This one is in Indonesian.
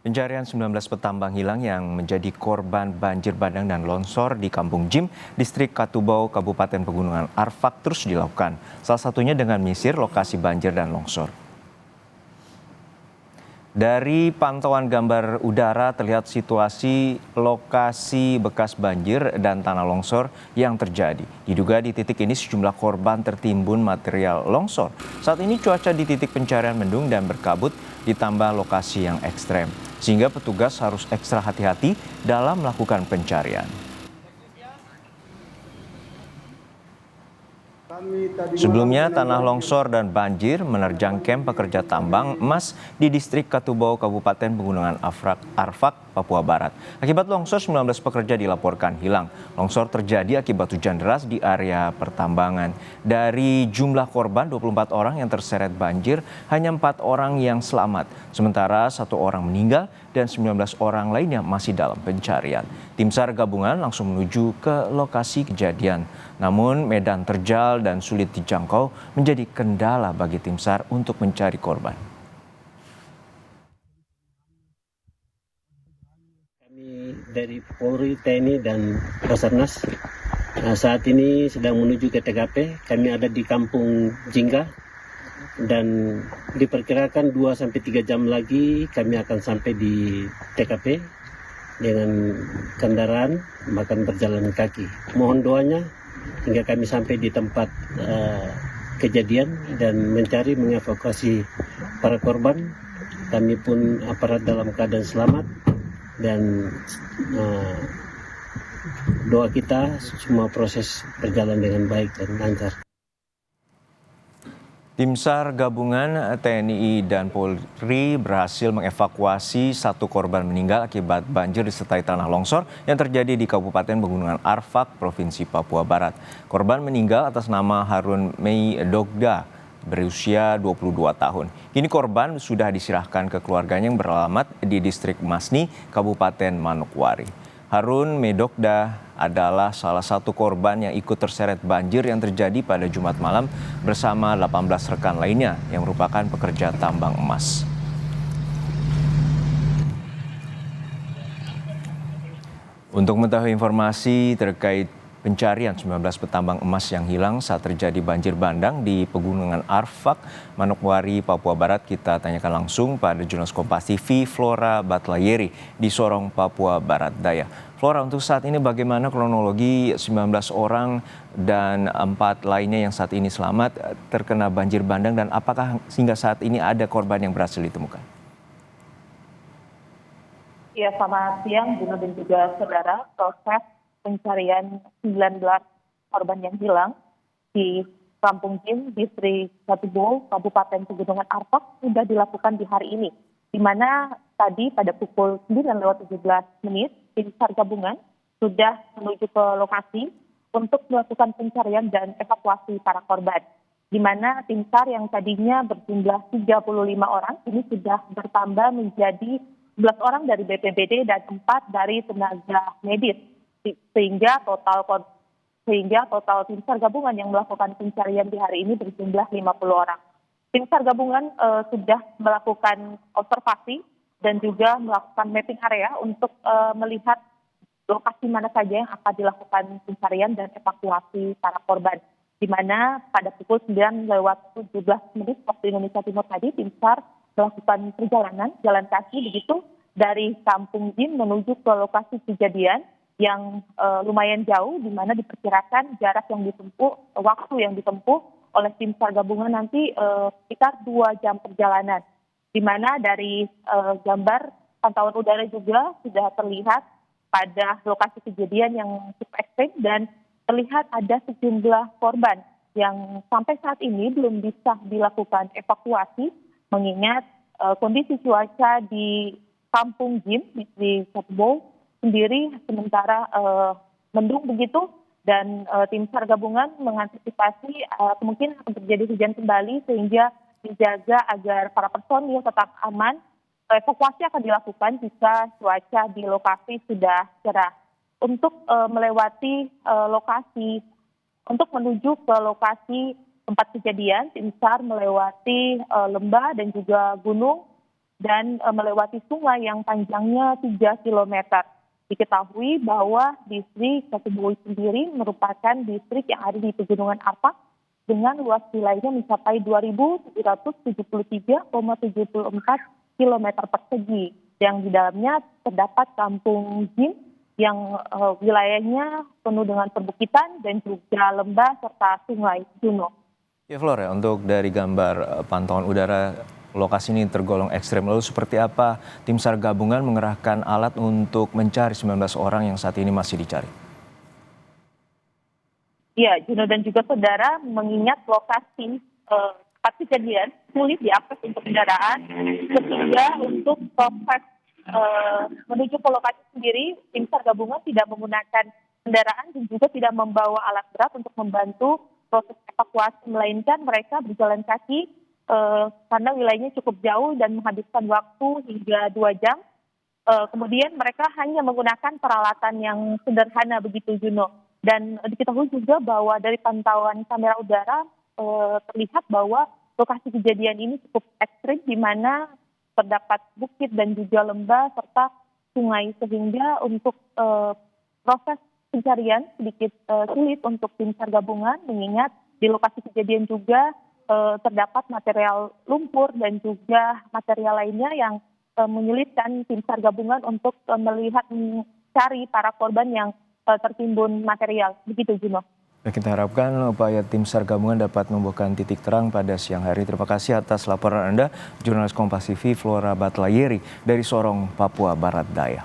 Pencarian 19 petambang hilang yang menjadi korban banjir bandang dan longsor di Kampung Jim, Distrik Katubau, Kabupaten Pegunungan Arfak terus dilakukan. Salah satunya dengan menyisir lokasi banjir dan longsor. Dari pantauan gambar udara terlihat situasi lokasi bekas banjir dan tanah longsor yang terjadi. Diduga di titik ini sejumlah korban tertimbun material longsor. Saat ini cuaca di titik pencarian mendung dan berkabut ditambah lokasi yang ekstrem. Sehingga petugas harus ekstra hati-hati dalam melakukan pencarian. Sebelumnya, tanah longsor dan banjir menerjang kamp pekerja tambang emas di Distrik Katubau, Kabupaten Pegunungan Arfak, Papua Barat. Akibat longsor, 19 pekerja dilaporkan hilang. Longsor terjadi akibat hujan deras di area pertambangan. Dari jumlah korban, 24 orang yang terseret banjir, hanya 4 orang yang selamat. Sementara 1 orang meninggal dan 19 orang lainnya masih dalam pencarian. Tim SAR gabungan langsung menuju ke lokasi kejadian. Namun medan terjal dan sulit dijangkau menjadi kendala bagi tim SAR untuk mencari korban. Kami dari Polri, TNI, dan Basarnas saat ini sedang menuju ke TKP. Kami ada di Kampung Jingga dan diperkirakan 2-3 jam lagi kami akan sampai di TKP dengan kendaraan, bahkan berjalan kaki. Mohon doanya hingga kami sampai di tempat kejadian dan mencari mengevakuasi para korban. Kami pun aparat dalam keadaan selamat dan doa kita semua proses berjalan dengan baik dan lancar. Tim SAR gabungan TNI dan Polri berhasil mengevakuasi 1 korban meninggal akibat banjir disertai tanah longsor yang terjadi di Kabupaten Pegunungan Arfak, Provinsi Papua Barat. Korban meninggal atas nama Harun Mei Dogda, berusia 22 tahun. Kini korban sudah diserahkan ke keluarganya yang beralamat di Distrik Masni, Kabupaten Manokwari. Harun Medokda adalah salah satu korban yang ikut terseret banjir yang terjadi pada Jumat malam bersama 18 rekan lainnya yang merupakan pekerja tambang emas. Untuk mengetahui informasi terkait pencarian 19 petambang emas yang hilang saat terjadi banjir bandang di Pegunungan Arfak, Manokwari, Papua Barat, kita tanyakan langsung pada jurnalis Kompas TV Flora Batlayeri di Sorong, Papua Barat Daya. Flora, untuk saat ini bagaimana kronologi 19 orang dan 4 lainnya yang saat ini selamat terkena banjir bandang dan apakah hingga saat ini ada korban yang berhasil ditemukan? Ya, selamat siang, Juno dan juga saudara. Proses pencarian 19 korban yang hilang di Kampung Jim, Distrik Katubau, Kabupaten Pegunungan Arfak sudah dilakukan di hari ini. Di mana tadi pada pukul 9:17 tim SAR gabungan sudah menuju ke lokasi untuk melakukan pencarian dan evakuasi para korban. Di mana tim SAR yang tadinya berjumlah 35 orang ini sudah bertambah menjadi 11 orang dari BPBD dan 4 dari tenaga medis. Sehingga total tim SAR gabungan yang melakukan pencarian di hari ini berjumlah 50 orang. Tim SAR gabungan sudah melakukan observasi dan juga melakukan mapping area untuk melihat lokasi mana saja yang akan dilakukan pencarian dan evakuasi para korban. Di mana pada pukul 9:17 waktu Indonesia Timur tadi tim SAR melakukan perjalanan jalan kaki begitu dari Kampung Jim menuju ke lokasi kejadian yang lumayan jauh, di mana diperkirakan jarak yang ditempuh, waktu yang ditempuh oleh tim SAR gabungan nanti sekitar 2 jam perjalanan. Di mana dari gambar pantauan udara juga sudah terlihat pada lokasi kejadian yang cukup ekstrim dan terlihat ada sejumlah korban yang sampai saat ini belum bisa dilakukan evakuasi mengingat kondisi cuaca di Kampung Jim di Katubau sendiri sementara mendung begitu dan tim SAR gabungan mengantisipasi kemungkinan akan terjadi hujan kembali sehingga dijaga agar para personil tetap aman. Evakuasi akan dilakukan jika cuaca di lokasi sudah cerah. Untuk melewati lokasi, untuk menuju ke lokasi tempat kejadian, tim SAR melewati lembah dan juga gunung dan melewati sungai yang panjangnya 3 kilometer. Diketahui bahwa distrik Katubowo sendiri merupakan distrik yang ada di Pegunungan Arfak dengan luas wilayahnya mencapai 2.773,74 km persegi, yang di dalamnya terdapat Kampung Jin yang wilayahnya penuh dengan perbukitan dan juga lembah serta sungai Juno. Ya Flora, untuk dari gambar pantauan udara lokasi ini tergolong ekstrem. Lalu seperti apa tim SAR gabungan mengerahkan alat untuk mencari 19 orang yang saat ini masih dicari? Ya, Juno dan juga saudara, mengingat lokasi tempat kejadian sulit diakses untuk kendaraan, sehingga untuk proses menuju ke lokasi sendiri, tim SAR gabungan tidak menggunakan kendaraan dan juga tidak membawa alat berat untuk membantu proses evakuasi, melainkan mereka berjalan kaki karena wilayahnya cukup jauh dan menghabiskan waktu hingga 2 jam. Kemudian mereka hanya menggunakan peralatan yang sederhana begitu, Juno. Dan diketahui juga bahwa dari pantauan kamera udara terlihat bahwa lokasi kejadian ini cukup ekstrim, di mana terdapat bukit dan juga lembah serta sungai, sehingga untuk proses pencarian sedikit sulit untuk tim SAR gabungan, mengingat di lokasi kejadian juga terdapat material lumpur dan juga material lainnya yang menyulitkan tim SAR gabungan untuk melihat mencari para korban yang tertimbun material. Begitu, Juno. Kita harapkan upaya tim SAR gabungan dapat membuahkan titik terang pada siang hari. Terima kasih atas laporan Anda, jurnalis Kompas TV Flora Batlayeri dari Sorong, Papua Barat Daya.